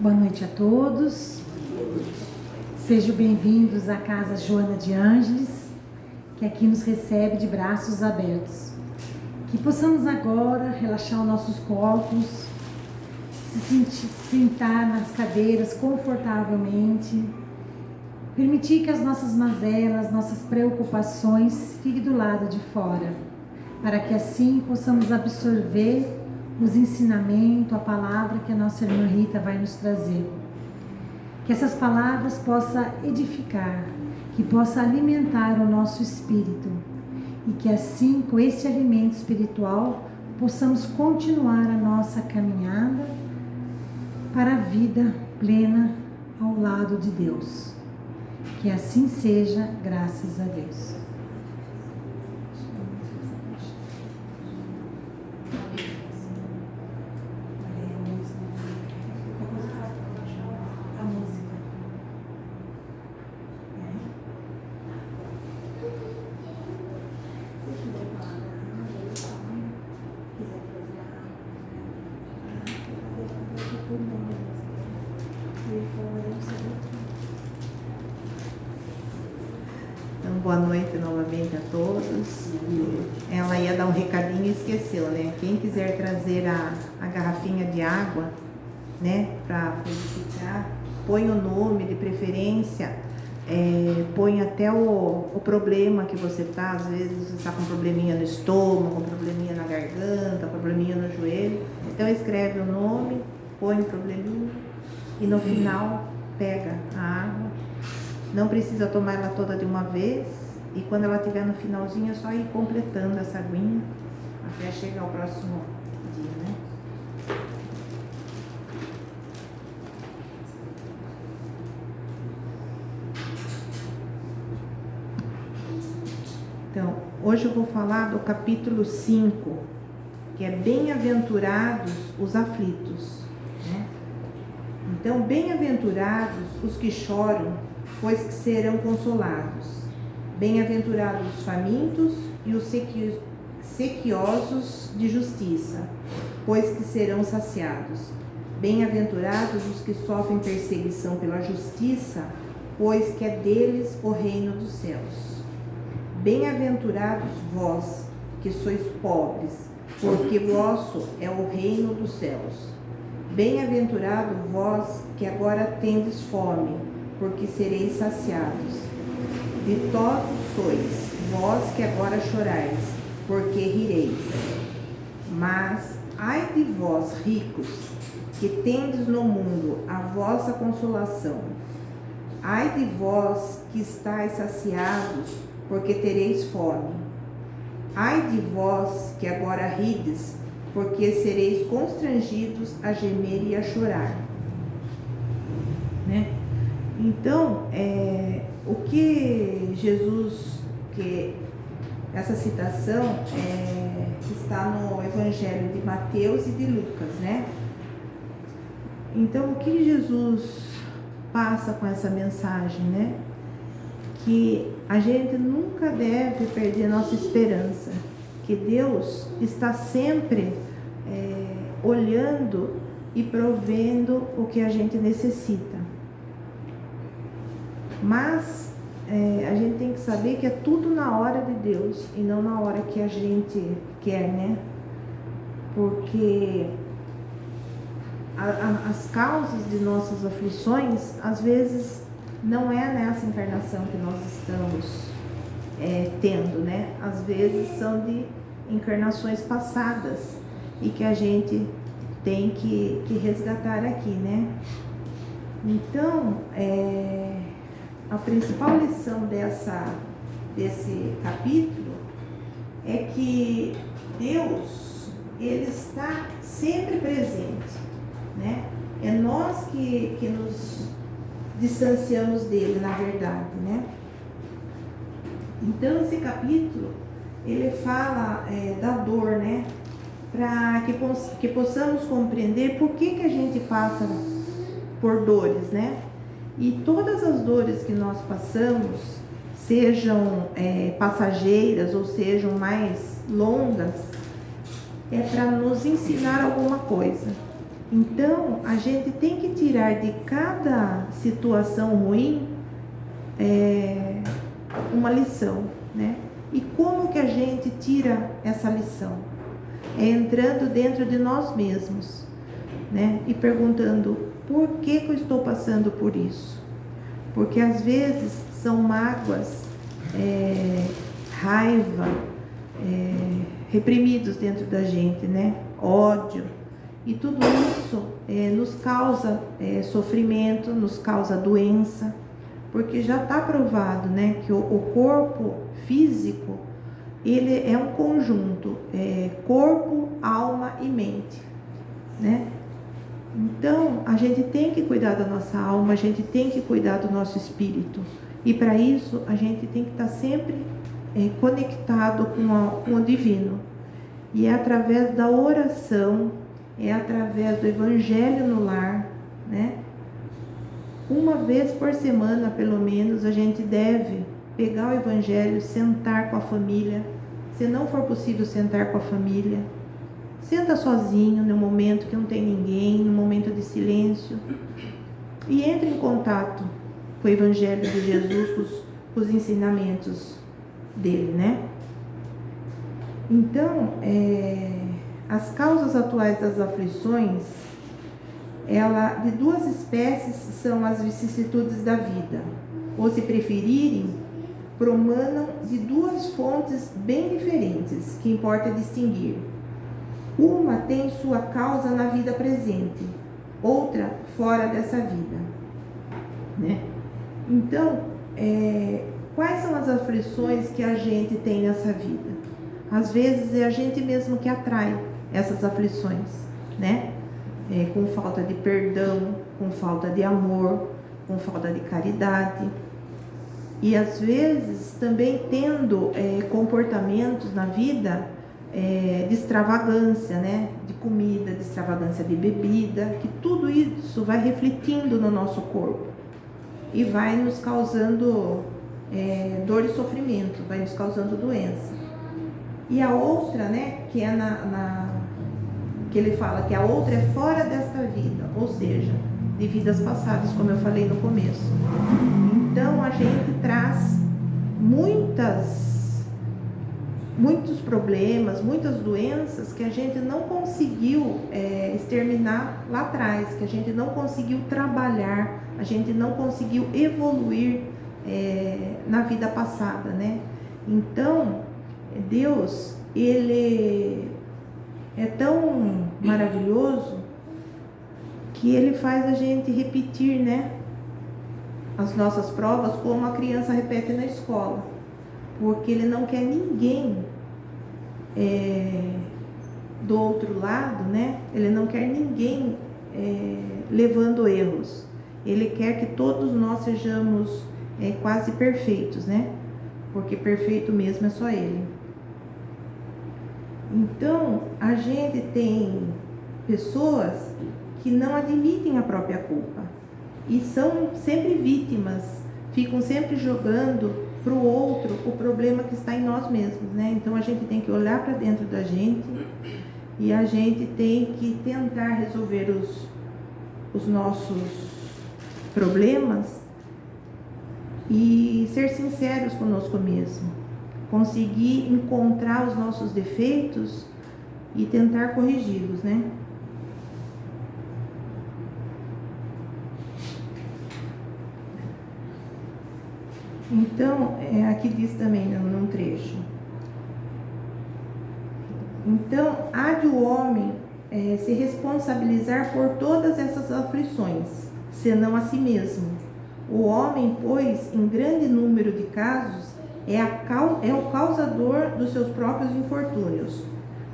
Boa noite a todos. Sejam bem-vindos à Casa Joana de Ângeles, que aqui nos recebe de braços abertos. Que possamos agora relaxar os nossos corpos, sentar nas cadeiras confortavelmente, permitir que as nossas mazelas, nossas preocupações fiquem do lado de fora, para que assim possamos absorver os ensinamentos, a palavra que a nossa irmã Rita vai nos trazer. Que essas palavras possam edificar, que possam alimentar o nosso espírito e que assim, com esse alimento espiritual, possamos continuar a nossa caminhada para a vida plena ao lado de Deus. Que assim seja, graças a Deus. Então, boa noite novamente a todos. Ela ia dar um recadinho e esqueceu, né? Quem quiser trazer a garrafinha de água, né, para verificar, põe o nome de preferência, põe até o problema que você está. Às vezes você está com probleminha no estômago, com probleminha na garganta, probleminha no joelho. Então escreve o nome, põe o probleminha e no final pega a água. Não precisa tomar ela toda de uma vez, e quando ela estiver no finalzinho é só ir completando essa aguinha até chegar ao próximo dia, né? Então, hoje eu vou falar do capítulo 5, que é Bem-aventurados os aflitos, né? Então, bem-aventurados os que choram, pois que serão consolados. Bem-aventurados os famintos e os sequiosos de justiça, pois que serão saciados. Bem-aventurados os que sofrem perseguição pela justiça, pois que é deles o reino dos céus. Bem-aventurados vós, que sois pobres, porque vosso é o reino dos céus. Bem-aventurado vós, que agora tendes fome, porque sereis saciados. Ditosos sois, vós que agora chorais, porque rireis. Mas, ai de vós, ricos, que tendes no mundo a vossa consolação. Ai de vós que estáis saciados, porque tereis fome. Ai de vós que agora rides, porque sereis constrangidos a gemer e a chorar. Né? Então, o que Jesus, que essa citação está no Evangelho de Mateus e de Lucas, né? Então, o que Jesus passa com essa mensagem, né? Que a gente nunca deve perder nossa esperança, que Deus está sempre olhando e provendo o que a gente necessita. Mas a gente tem que saber que é tudo na hora de Deus e não na hora que a gente quer, né? Porque as causas de nossas aflições, às vezes, não é nessa encarnação que nós estamos tendo, né? Às vezes são de encarnações passadas e que a gente tem que resgatar aqui, né? Então, a principal lição desse capítulo é que Deus, Ele está sempre presente, né? É nós que nos distanciamos dele, na verdade, né? Então, esse capítulo, ele fala da dor, né? Para que possamos compreender por que a gente passa por dores, né? E todas as dores que nós passamos, sejam passageiras ou sejam mais longas, é para nos ensinar alguma coisa. Então, a gente tem que tirar de cada situação ruim uma lição, né? E como que a gente tira essa lição? É entrando dentro de nós mesmos, né? E perguntando, por que eu estou passando por isso? Porque às vezes são mágoas, raiva, reprimidos dentro da gente, né? Ódio. E tudo isso nos causa sofrimento, nos causa doença, porque já está provado, né, que o corpo físico, ele é um conjunto, corpo, alma e mente, né? Então, a gente tem que cuidar da nossa alma, a gente tem que cuidar do nosso espírito. E para isso, a gente tem que estar sempre conectado com o divino. E é através da oração, é através do evangelho no lar, né? Uma vez por semana, pelo menos, a gente deve pegar o evangelho, sentar com a família. Se não for possível sentar com a família, senta sozinho, no momento que não tem ninguém, no momento de silêncio, e entre em contato com o evangelho de Jesus, com os ensinamentos dele, né? Então, as causas atuais das aflições, de duas espécies são as vicissitudes da vida, ou se preferirem, promanam de duas fontes bem diferentes, que importa distinguir. Uma tem sua causa na vida presente, outra fora dessa vida, né? Então, quais são as aflições que a gente tem nessa vida? Às vezes é a gente mesmo que atrai essas aflições, né? Com falta de perdão, com falta de amor, com falta de caridade. E às vezes também tendo comportamentos na vida de extravagância, né? De comida, de extravagância de bebida, que tudo isso vai refletindo no nosso corpo e vai nos causando dor e sofrimento, vai nos causando doença. E a outra, né, que é que ele fala que a outra é fora desta vida, ou seja, de vidas passadas, como eu falei no começo. Então a gente traz muitos problemas, muitas doenças que a gente não conseguiu exterminar lá atrás, que a gente não conseguiu trabalhar, a gente não conseguiu evoluir na vida passada, né? Então, Deus, ele é tão maravilhoso que ele faz a gente repetir, né, as nossas provas como a criança repete na escola, porque ele não quer ninguém do outro lado, né? Ele não quer ninguém levando erros. Ele quer que todos nós sejamos quase perfeitos, né? Porque perfeito mesmo é só ele. Então, a gente tem pessoas que não admitem a própria culpa e são sempre vítimas, ficam sempre jogando para o outro o problema que está em nós mesmos, né? Então, a gente tem que olhar para dentro da gente e a gente tem que tentar resolver os nossos problemas e ser sinceros conosco mesmo, conseguir encontrar os nossos defeitos e tentar corrigi-los, né? Então, aqui diz também num trecho. Então, há de o homem se responsabilizar por todas essas aflições, senão a si mesmo. O homem, pois, em grande número de casos, é o causador dos seus próprios infortúnios.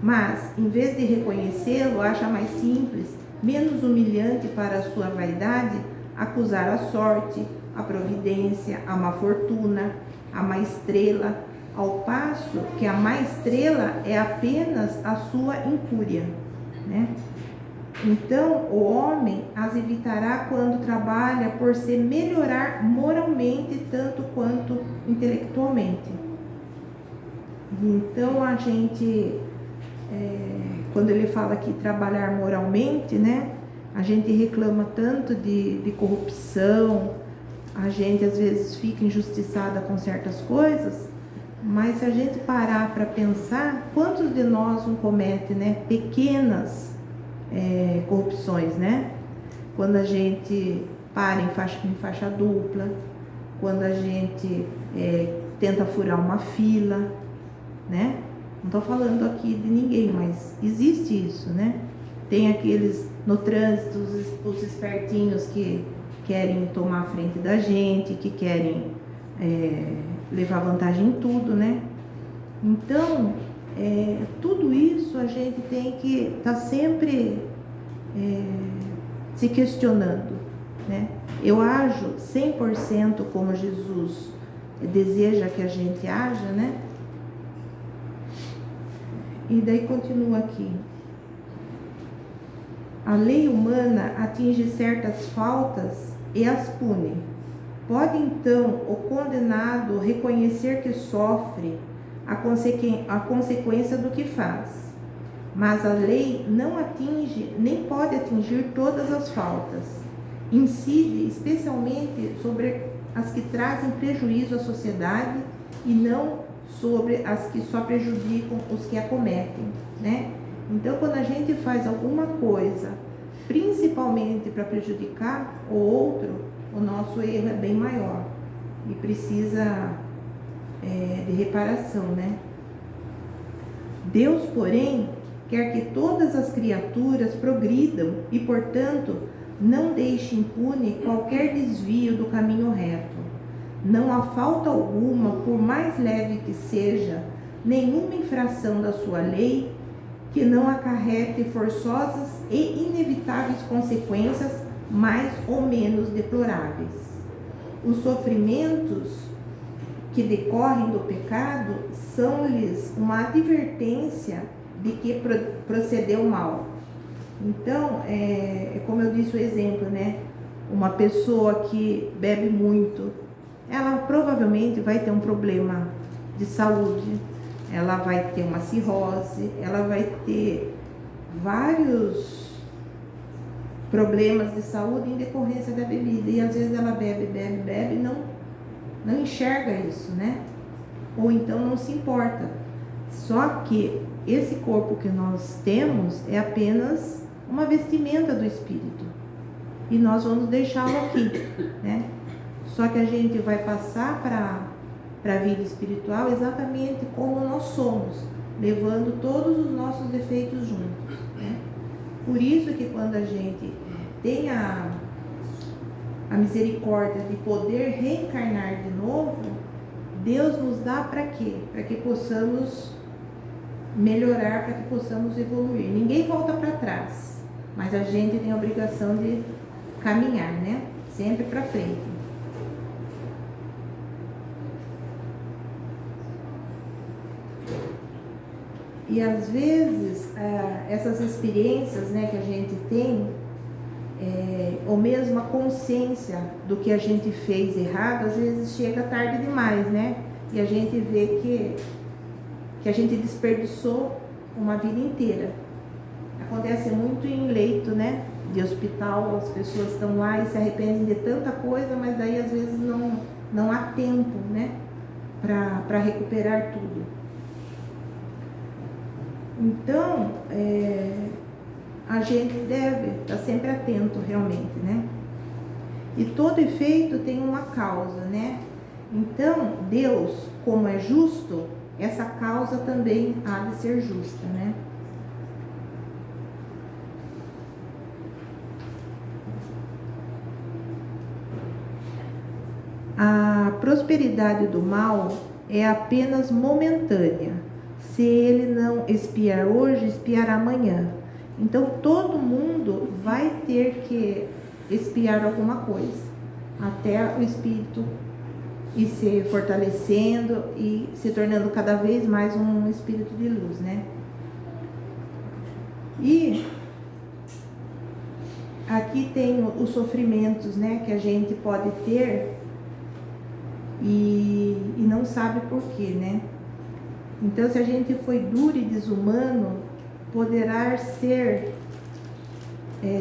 Mas, em vez de reconhecê-lo, acha mais simples, menos humilhante para a sua vaidade, acusar a sorte, a providência, a má fortuna, a má estrela, ao passo que a má estrela é apenas a sua incúria, né? Então, o homem as evitará quando trabalha por se melhorar moralmente tanto quanto intelectualmente. Então, a gente, quando ele fala aqui trabalhar moralmente, né? A gente reclama tanto de corrupção, a gente às vezes fica injustiçada com certas coisas, mas se a gente parar para pensar, quantos de nós não comete, né, pequenas corrupções, né? Quando a gente para em faixa dupla, quando a gente tenta furar uma fila, né? Não estou falando aqui de ninguém, mas existe isso, né? Tem aqueles no trânsito, os espertinhos que querem tomar a frente da gente, que querem levar vantagem em tudo, né? Então, tudo isso a gente tem que estar sempre se questionando, né? Eu ajo 100% como Jesus deseja que a gente haja, né? E daí continua aqui. A lei humana atinge certas faltas e as pune. Pode então o condenado reconhecer que sofre a consequência do que faz, mas a lei não atinge nem pode atingir todas as faltas. Incide especialmente sobre as que trazem prejuízo à sociedade e não sobre as que só prejudicam os que a cometem, né? Então, quando a gente faz alguma coisa, principalmente para prejudicar o outro, o nosso erro é bem maior e precisa de reparação, né? Deus, porém, quer que todas as criaturas progridam e, portanto, não deixe impune qualquer desvio do caminho reto. Não há falta alguma, por mais leve que seja, nenhuma infração da sua lei que não acarrete forçosas e inevitáveis consequências mais ou menos deploráveis. Os sofrimentos que decorrem do pecado são-lhes uma advertência de que procedeu mal. Então, como eu disse o exemplo, né? Uma pessoa que bebe muito, ela provavelmente vai ter um problema de saúde, ela vai ter uma cirrose, ela vai ter vários problemas de saúde em decorrência da bebida. E às vezes ela bebe e não enxerga isso, né? Ou então não se importa. Só que esse corpo que nós temos é apenas uma vestimenta do Espírito. E nós vamos deixá-lo aqui, né? Só que a gente vai passar para a vida espiritual exatamente como nós somos, levando todos os nossos defeitos juntos, né? Por isso que quando a gente tem a misericórdia de poder reencarnar de novo, Deus nos dá para quê? Para que possamos melhorar, para que possamos evoluir. Ninguém volta para trás, mas a gente tem a obrigação de caminhar, né? Sempre para frente. E às vezes, essas experiências, né, que a gente tem, ou mesmo a consciência do que a gente fez errado, às vezes chega tarde demais, né? E a gente vê que a gente desperdiçou uma vida inteira. Acontece muito em leito, né, de hospital, as pessoas estão lá e se arrependem de tanta coisa, mas daí às vezes não há tempo, né, para recuperar tudo. Então, a gente deve estar sempre atento realmente, né? E todo efeito tem uma causa, né? Então, Deus, como é justo, essa causa também há de ser justa, né? A prosperidade do mal é apenas momentânea. Se ele não espiar hoje, espiará amanhã. Então, todo mundo vai ter que espiar alguma coisa, até o espírito ir se fortalecendo e se tornando cada vez mais um espírito de luz, né? E aqui tem os sofrimentos, né, que a gente pode ter e não sabe por quê, né? Então, se a gente foi duro e desumano, poderá ser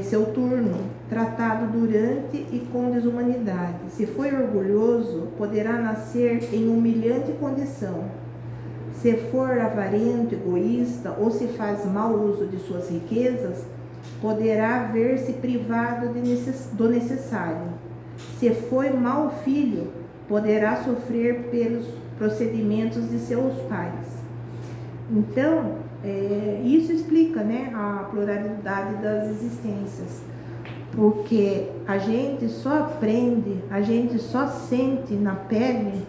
seu turno, tratado durante e com desumanidade. Se foi orgulhoso, poderá nascer em humilhante condição. Se for avarento, egoísta ou se faz mau uso de suas riquezas, poderá ver-se privado do necessário. Se foi mau filho, poderá sofrer pelos procedimentos de seus pais. Então, isso explica, né, a pluralidade das existências, porque a gente só aprende, a gente só sente na pele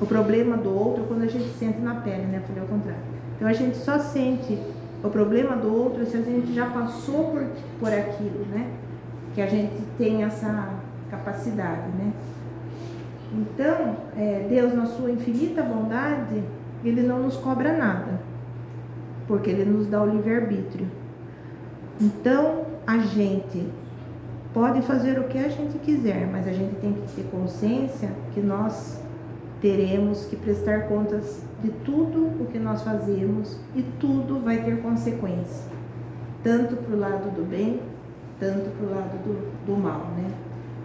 o problema do outro quando a gente sente na pele, né? Falei ao contrário. Então a gente só sente o problema do outro se a gente já passou por aquilo, né? Que a gente tem essa capacidade, né? Então, Deus, na sua infinita bondade, Ele não nos cobra nada, porque Ele nos dá o livre-arbítrio. Então, a gente pode fazer o que a gente quiser, mas a gente tem que ter consciência que nós teremos que prestar contas de tudo o que nós fazemos e tudo vai ter consequência, tanto para o lado do bem, tanto para o lado do mal, né?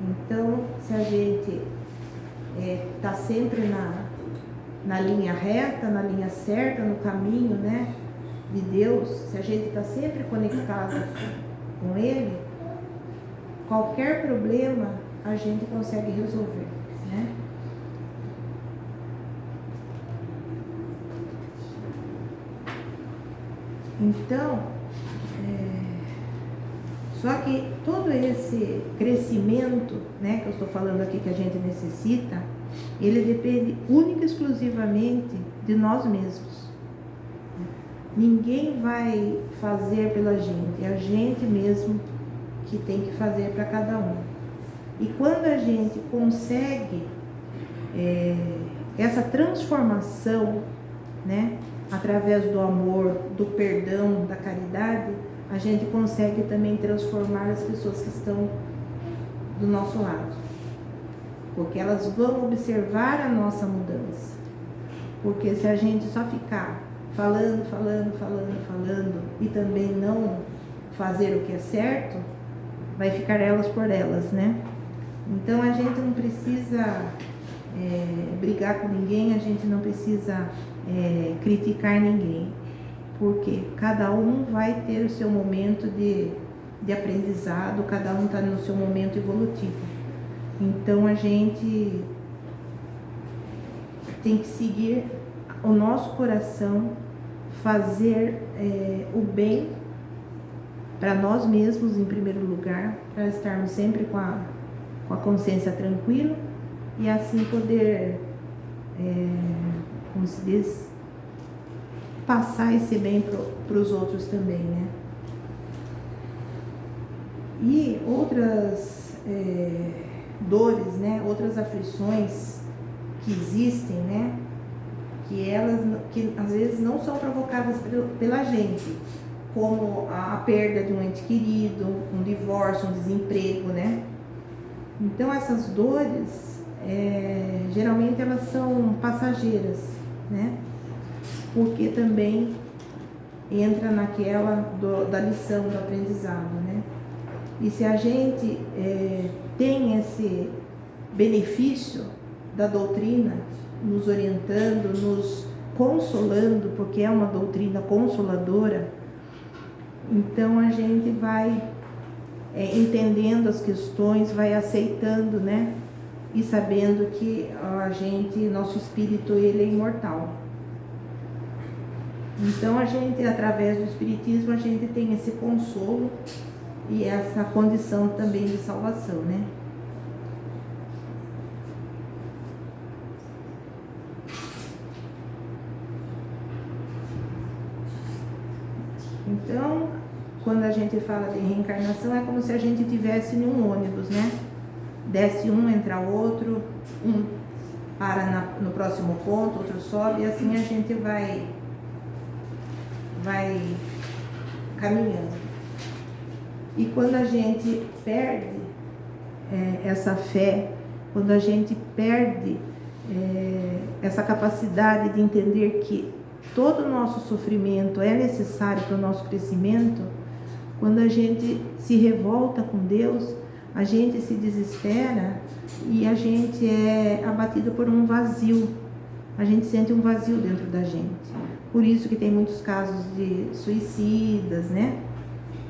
Então, se a gente está sempre na linha reta, na linha certa, no caminho, né, de Deus, se a gente está sempre conectado com Ele, qualquer problema a gente consegue resolver, né? Então, só que todo esse crescimento, né, que eu estou falando aqui que a gente necessita, ele depende única e exclusivamente de nós mesmos. Ninguém vai fazer pela gente, é a gente mesmo que tem que fazer para cada um. E quando a gente consegue essa transformação, né, através do amor, do perdão, da caridade, a gente consegue também transformar as pessoas que estão do nosso lado, porque elas vão observar a nossa mudança. Porque se a gente só ficar falando e também não fazer o que é certo, vai ficar elas por elas, né? Então a gente não precisa brigar com ninguém, a gente não precisa criticar ninguém, porque cada um vai ter o seu momento de aprendizado, cada um está no seu momento evolutivo. Então a gente tem que seguir o nosso coração, fazer o bem para nós mesmos em primeiro lugar, para estarmos sempre com a consciência tranquila e assim poder, como se diz, passar esse bem para os outros também, né? E outras dores, né? Outras aflições que existem, né? Que às vezes não são provocadas pela gente, como a perda de um ente querido, um divórcio, um desemprego, né? Então essas dores, geralmente elas são passageiras, né? Porque também entra naquela da lição, do aprendizado, né? E se a gente tem esse benefício da doutrina nos orientando, nos consolando, porque é uma doutrina consoladora, então a gente vai entendendo as questões, vai aceitando, né? E sabendo que nosso espírito, ele é imortal. Então a gente, através do espiritismo, a gente tem esse consolo e essa condição também de salvação, né? Então, quando a gente fala de reencarnação, é como se a gente estivesse em um ônibus, né? Desce um, entra outro, um para no próximo ponto, outro sobe, e assim a gente vai caminhando. E quando a gente perde essa fé, quando a gente perde essa capacidade de entender que todo o nosso sofrimento é necessário para o nosso crescimento, Quando a gente se revolta com Deus, a gente se desespera e a gente é abatido por um vazio. A gente sente um vazio dentro da gente. Por isso que tem muitos casos de suicidas, né?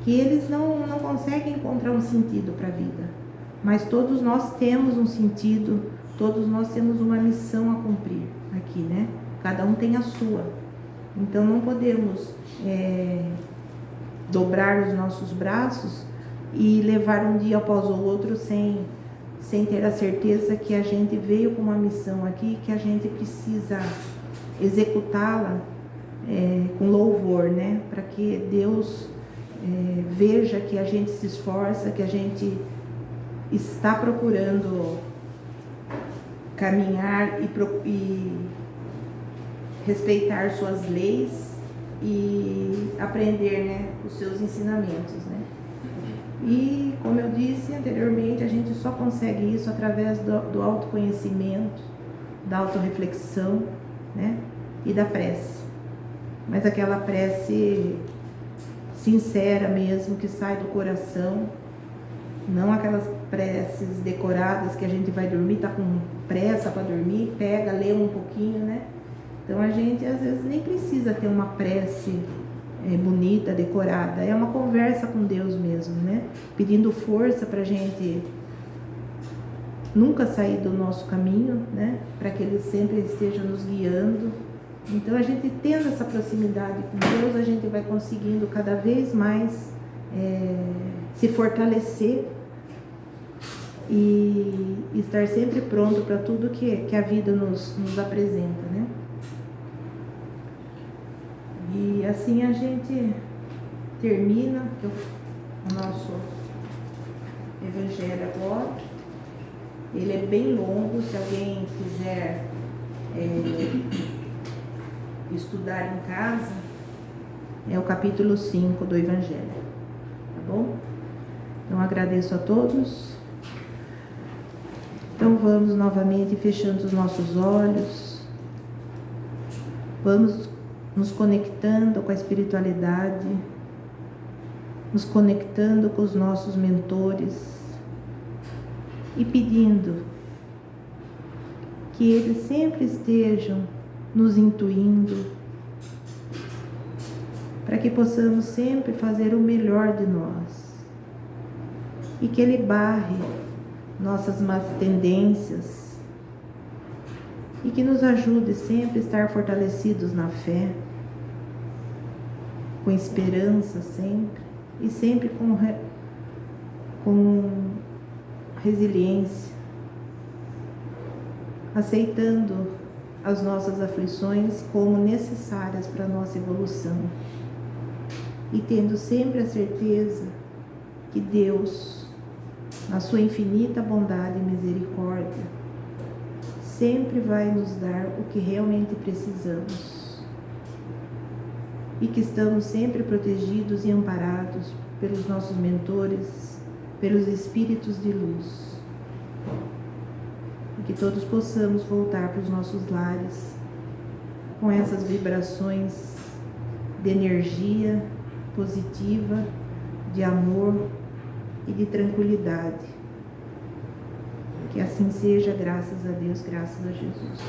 Que eles não conseguem encontrar um sentido para a vida. Mas todos nós temos um sentido, todos nós temos uma missão a cumprir aqui, né? Cada um tem a sua. Então não podemos dobrar os nossos braços e levar um dia após o outro sem ter a certeza que a gente veio com uma missão aqui, que a gente precisa executá-la com louvor, né? Para que Deus veja que a gente se esforça, que a gente está procurando caminhar e respeitar suas leis e aprender, né, os seus ensinamentos, né? E, como eu disse anteriormente, a gente só consegue isso através do autoconhecimento, da autorreflexão, né, e da prece. Mas aquela prece sincera mesmo, que sai do coração, não aquelas preces decoradas que a gente vai dormir, tá com pressa para dormir, pega, lê um pouquinho, né? Então a gente às vezes nem precisa ter uma prece bonita, decorada, é uma conversa com Deus mesmo, né? Pedindo força para a gente nunca sair do nosso caminho, né? Para que Ele sempre esteja nos guiando. Então a gente tendo essa proximidade com Deus, a gente vai conseguindo cada vez mais se fortalecer e estar sempre pronto para tudo que a vida nos apresenta, né? E assim a gente termina o nosso evangelho agora. Ele é bem longo, se alguém quiser estudar em casa, é o capítulo 5 do evangelho, tá bom? Então agradeço a todos. Então vamos novamente fechando os nossos olhos, vamos nos conectando com a espiritualidade, nos conectando com os nossos mentores e pedindo que eles sempre estejam nos intuindo para que possamos sempre fazer o melhor de nós e que Ele barre nossas más tendências e que nos ajude sempre a estar fortalecidos na fé, com esperança sempre, e sempre com resiliência, aceitando as nossas aflições como necessárias para a nossa evolução, e tendo sempre a certeza que Deus, na sua infinita bondade e misericórdia, sempre vai nos dar o que realmente precisamos e que estamos sempre protegidos e amparados pelos nossos mentores, pelos espíritos de luz, e que todos possamos voltar para os nossos lares com essas vibrações de energia positiva, de amor e de tranquilidade. Que assim seja, graças a Deus, graças a Jesus.